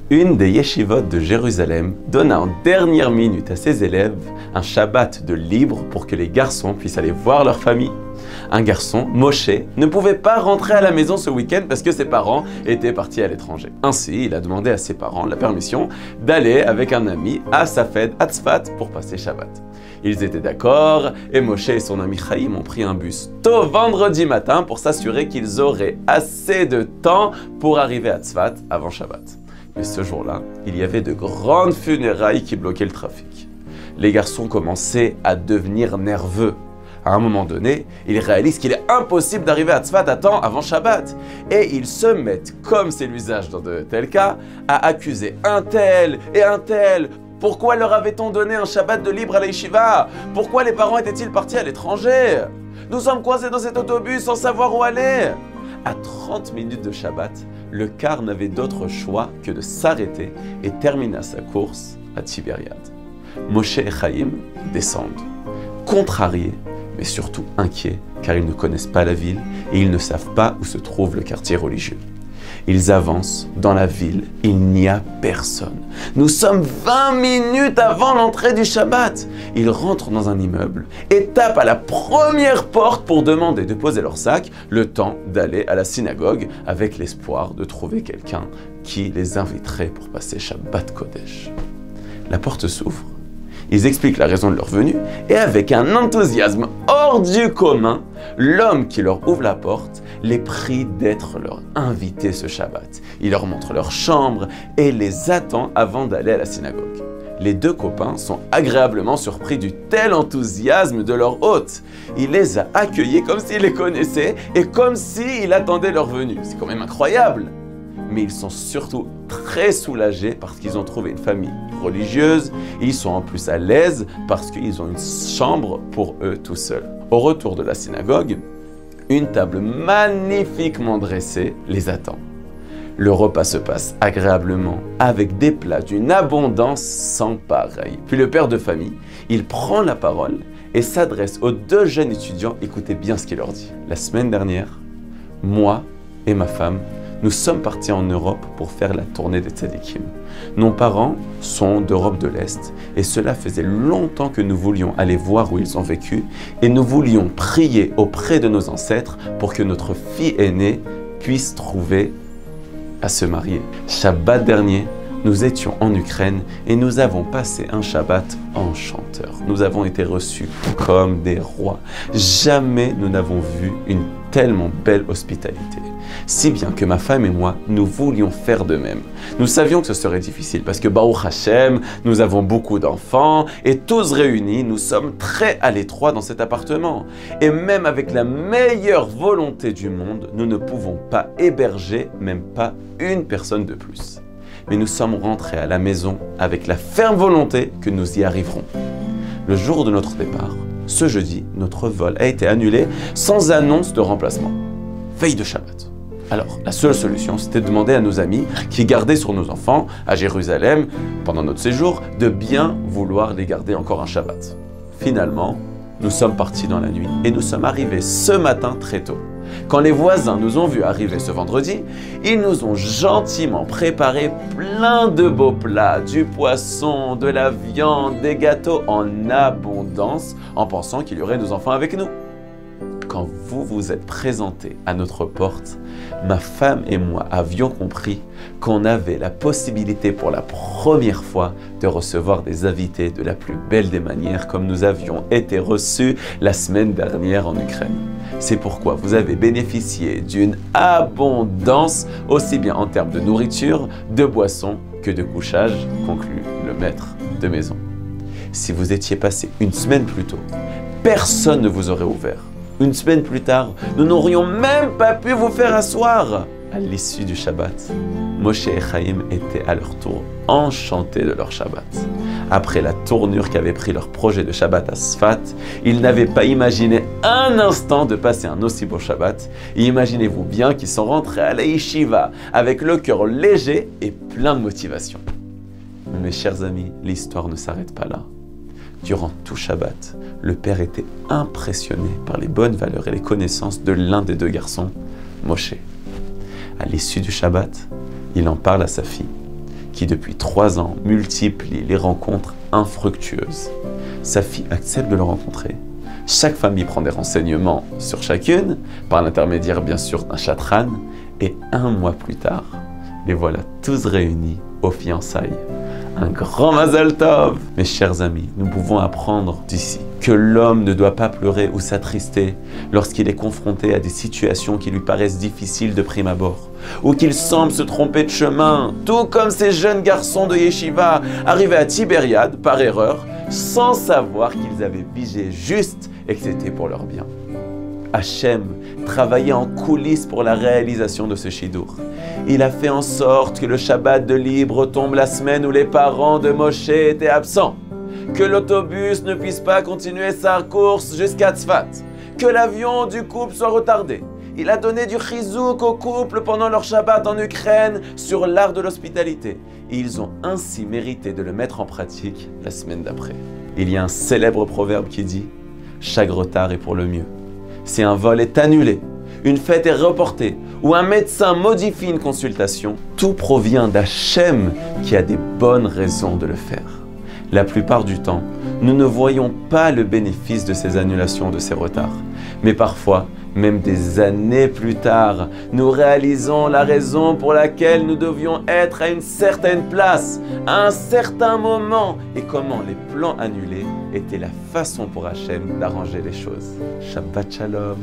Une des yeshivot de Jérusalem donna en dernière minute à ses élèves un Shabbat de libre pour que les garçons puissent aller voir leur famille. Un garçon, Moshe, ne pouvait pas rentrer à la maison ce week-end parce que ses parents étaient partis à l'étranger. Ainsi, il a demandé à ses parents la permission d'aller avec un ami à Safed, à Tzfat, pour passer Shabbat. Ils étaient d'accord et Moshe et son ami Chaim ont pris un bus tôt vendredi matin pour s'assurer qu'ils auraient assez de temps pour arriver à Tzfat avant Shabbat. Mais ce jour-là, il y avait de grandes funérailles qui bloquaient le trafic. Les garçons commençaient à devenir nerveux. À un moment donné, ils réalisent qu'il est impossible d'arriver à Tzfat à temps avant Shabbat. Et ils se mettent, comme c'est l'usage dans de tels cas, à accuser un tel et un tel. Pourquoi leur avait-on donné un Shabbat de libre à la yeshiva? Pourquoi les parents étaient-ils partis à l'étranger? Nous sommes coincés dans cet autobus sans savoir où aller. À 30 minutes de Shabbat, le car n'avait d'autre choix que de s'arrêter et termina sa course à Tibériade. Moshe et Chaim descendent, contrariés, mais surtout inquiets, car ils ne connaissent pas la ville et ils ne savent pas où se trouve le quartier religieux. Ils avancent dans la ville, il n'y a personne. Nous sommes 20 minutes avant l'entrée du Shabbat. Ils rentrent dans un immeuble et tapent à la première porte pour demander de poser leur sac, le temps d'aller à la synagogue avec l'espoir de trouver quelqu'un qui les inviterait pour passer Shabbat Kodesh. La porte s'ouvre. Ils expliquent la raison de leur venue et avec un enthousiasme hors du commun, l'homme qui leur ouvre la porte les prie d'être leur invité ce Shabbat. Il leur montre leur chambre et les attend avant d'aller à la synagogue. Les deux copains sont agréablement surpris du tel enthousiasme de leur hôte. Il les a accueillis comme s'il les connaissait et comme s'il attendait leur venue. C'est quand même incroyable. Mais ils sont surtout très soulagés parce qu'ils ont trouvé une famille religieuse. Ils sont en plus à l'aise parce qu'ils ont une chambre pour eux tout seuls. Au retour de la synagogue, une table magnifiquement dressée les attend. Le repas se passe agréablement avec des plats d'une abondance sans pareil. Puis le père de famille, il prend la parole et s'adresse aux deux jeunes étudiants. Écoutez bien ce qu'il leur dit. La semaine dernière, moi et ma femme, nous sommes partis en Europe pour faire la tournée des tzadikim. Nos parents sont d'Europe de l'Est et cela faisait longtemps que nous voulions aller voir où ils ont vécu et nous voulions prier auprès de nos ancêtres pour que notre fille aînée puisse trouver à se marier. Shabbat dernier, nous étions en Ukraine et nous avons passé un Shabbat enchanteur. Nous avons été reçus comme des rois. Jamais nous n'avons vu une tellement belle hospitalité. Si bien que ma femme et moi, nous voulions faire de même. Nous savions que ce serait difficile parce que Baruch Hashem, nous avons beaucoup d'enfants et tous réunis, nous sommes très à l'étroit dans cet appartement. Et même avec la meilleure volonté du monde, nous ne pouvons pas héberger même pas une personne de plus. Mais nous sommes rentrés à la maison avec la ferme volonté que nous y arriverons. Le jour de notre départ, ce jeudi, notre vol a été annulé sans annonce de remplacement. Veille de Shabbat. Alors, la seule solution, c'était de demander à nos amis qui gardaient sur nos enfants à Jérusalem pendant notre séjour de bien vouloir les garder encore un Shabbat. Finalement, nous sommes partis dans la nuit et nous sommes arrivés ce matin très tôt. Quand les voisins nous ont vus arriver ce vendredi, ils nous ont gentiment préparé plein de beaux plats, du poisson, de la viande, des gâteaux en abondance, en pensant qu'il y aurait nos enfants avec nous. Quand vous vous êtes présentés à notre porte, ma femme et moi avions compris qu'on avait la possibilité pour la première fois de recevoir des invités de la plus belle des manières comme nous avions été reçus la semaine dernière en Ukraine. C'est pourquoi vous avez bénéficié d'une abondance aussi bien en termes de nourriture, de boissons que de couchage, conclut le maître de maison. Si vous étiez passé une semaine plus tôt, personne ne vous aurait ouvert. Une semaine plus tard, nous n'aurions même pas pu vous faire asseoir. À l'issue du Shabbat, Moshe et Chaim étaient à leur tour enchantés de leur Shabbat. Après la tournure qu'avait pris leur projet de Shabbat à Sfat, ils n'avaient pas imaginé un instant de passer un aussi beau Shabbat. Et imaginez-vous bien qu'ils sont rentrés à la yeshiva avec le cœur léger et plein de motivation. Mais mes chers amis, l'histoire ne s'arrête pas là. Durant tout Shabbat, le père était impressionné par les bonnes valeurs et les connaissances de l'un des deux garçons, Moshe. À l'issue du Shabbat, il en parle à sa fille, qui depuis 3 ans multiplie les rencontres infructueuses. Sa fille accepte de le rencontrer. Chaque famille prend des renseignements sur chacune, par l'intermédiaire bien sûr d'un chatran, et 1 mois plus tard, les voilà tous réunis aux fiançailles. Un grand Mazal Tov! Mes chers amis, nous pouvons apprendre d'ici que l'homme ne doit pas pleurer ou s'attrister lorsqu'il est confronté à des situations qui lui paraissent difficiles de prime abord, ou qu'il semble se tromper de chemin, tout comme ces jeunes garçons de Yeshiva arrivés à Tibériade par erreur, sans savoir qu'ils avaient vigé juste et que c'était pour leur bien. Hachem travaillait en coulisses pour la réalisation de ce shidour. Il a fait en sorte que le Shabbat de libre tombe la semaine où les parents de Moshe étaient absents, que l'autobus ne puisse pas continuer sa course jusqu'à Tzfat, que l'avion du couple soit retardé. Il a donné du chizouk au couple pendant leur Shabbat en Ukraine sur l'art de l'hospitalité. Et ils ont ainsi mérité de le mettre en pratique la semaine d'après. Il y a un célèbre proverbe qui dit « Chaque retard est pour le mieux ». Si un vol est annulé, une fête est reportée ou un médecin modifie une consultation, tout provient d'Hachem qui a des bonnes raisons de le faire. La plupart du temps, nous ne voyons pas le bénéfice de ces annulations, de ces retards. Mais parfois, même des années plus tard, nous réalisons la raison pour laquelle nous devions être à une certaine place, à un certain moment, et comment les plans annulés étaient la façon pour Hachem d'arranger les choses. Shabbat Shalom.